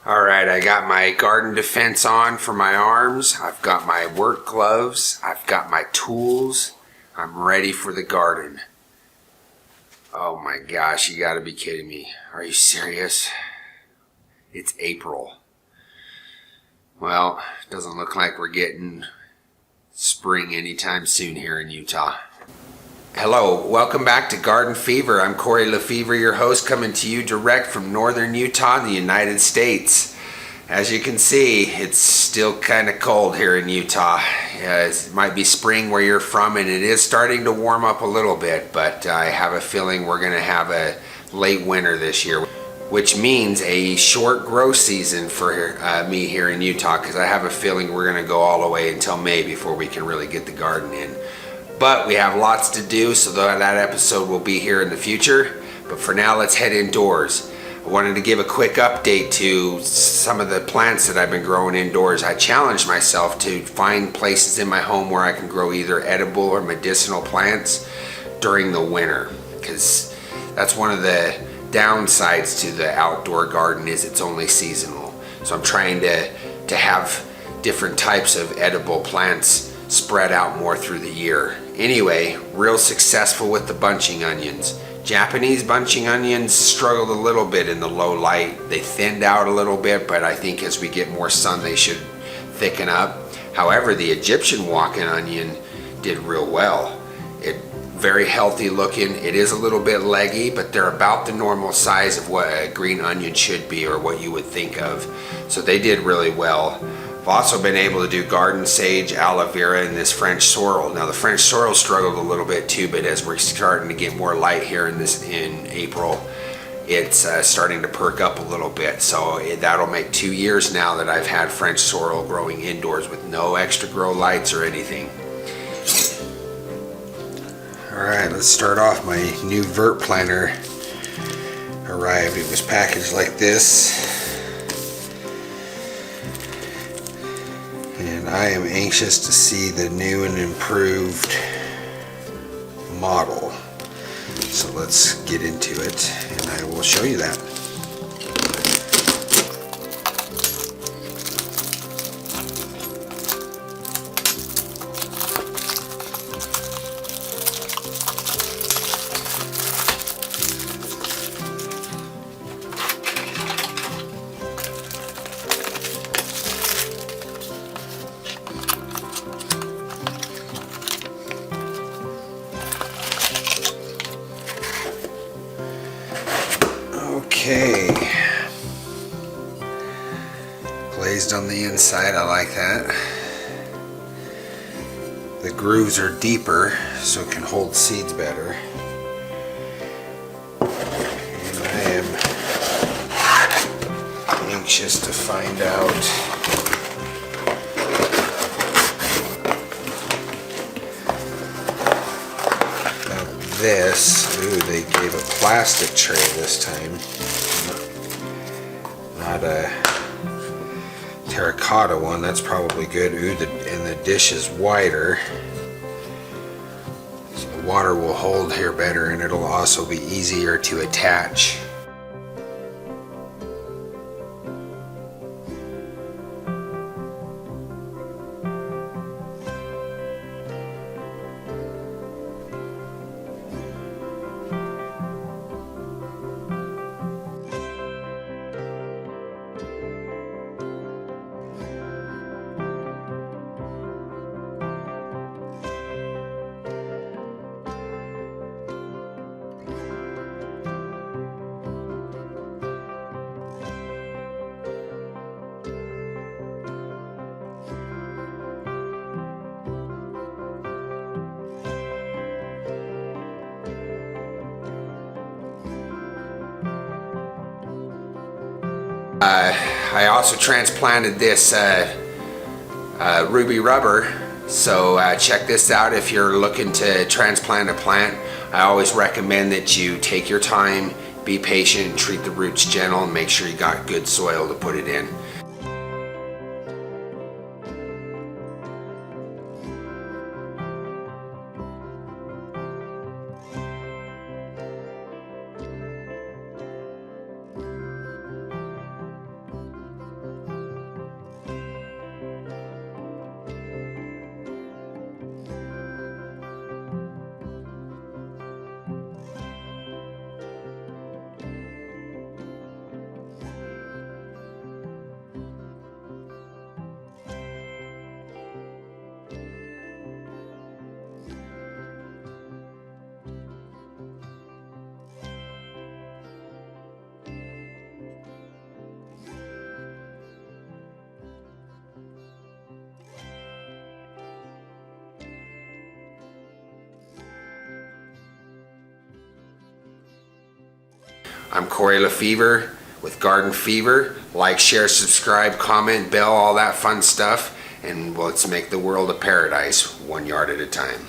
All right, I got my garden defense on for my arms. I've got my work gloves. I've got my tools. I'm ready for the garden. Oh my gosh, you gotta be kidding me. Are you serious? It's April. Well, doesn't look like we're getting spring anytime soon here in Utah. Hello, welcome back to Garden Fever. I'm Corey Lefevre, your host, coming to you direct from northern Utah in the United States. As you can see, it's still kind of cold here in Utah. It might be spring where you're from, and it is starting to warm up a little bit, but I have a feeling we're going to have a late winter this year, which means a short grow season for me here in Utah, because I have a feeling we're going to go all the way until May before we can really get the garden in. But we have lots to do, so that episode will be here in the future. But for now, let's head indoors. I wanted to give a quick update to some of the plants that I've been growing indoors. I challenged myself to find places in my home where I can grow either edible or medicinal plants during the winter, because that's one of the downsides to the outdoor garden is it's only seasonal. So I'm trying to have different types of edible plants spread out more through the year. Anyway, real successful with the bunching onions. Japanese bunching onions struggled a little bit in the low light. They thinned out a little bit, but I think as we get more sun, they should thicken up. However, the Egyptian walking onion did real well. Very healthy looking. It is a little bit leggy, but they're about the normal size of what a green onion should be, or what you would think of. So they did really well. I've also been able to do garden sage, aloe vera, and this French sorrel. Now the French sorrel struggled a little bit too, but as we're starting to get more light here in April, it's starting to perk up a little bit. So that'll make 2 years now that I've had French sorrel growing indoors with no extra grow lights or anything. All right, let's start off. My new vert planter arrived. It was packaged like this. And I am anxious to see the new and improved model. So let's get into it and I will show you that. Okay, glazed on the inside, I like that. The grooves are deeper so it can hold seeds better. And I am anxious to find out about this. Ooh, they gave a plastic tray this time. Not a terracotta one. That's probably good. Ooh, and the dish is wider, so the water will hold here better, and it'll also be easier to attach. I also transplanted this ruby rubber, so check this out if you're looking to transplant a plant. I always recommend that you take your time, be patient, treat the roots gentle, and make sure you got good soil to put it in. I'm Corey Lefevre with Garden Fever. Like, share, subscribe, comment, bell, all that fun stuff. And let's make the world a paradise, 1 yard at a time.